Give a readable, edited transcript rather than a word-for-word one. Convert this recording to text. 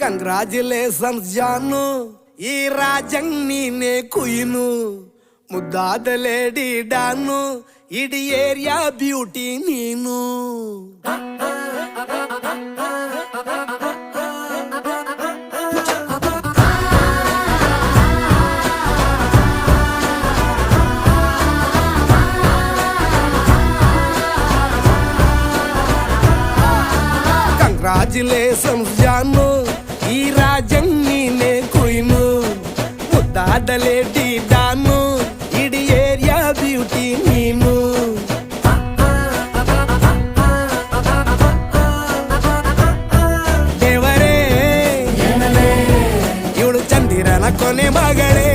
Congratulations ಜಾನು, ಈ ರಾಜಂಗ್ ನೀನೆ ಕುಯ್ನು, ಮುದ್ದಾದ ಲೇಡಿ ಡಾನು, ಇಡೀ ಏರಿಯಾ ಬ್ಯೂಟಿ ನೀನು. ಕಂಗ್ರಾಚುಲೇಷನ್ಸ್ ಜಾನು, ಈ ರಾಜಂಗ್ ನೀನೆ ಕುಯ್ನು, ಮುದ್ದಾದ ಲೇಡಿ ಡಾನು, ಇಡೀ ಏರಿಯಾ ಬ್ಯೂಟಿ ನೀನು. ದೇವರೇ ಇವಳು ಚಂದಿರನ ಕೊನೆ ಮಗಳೇ,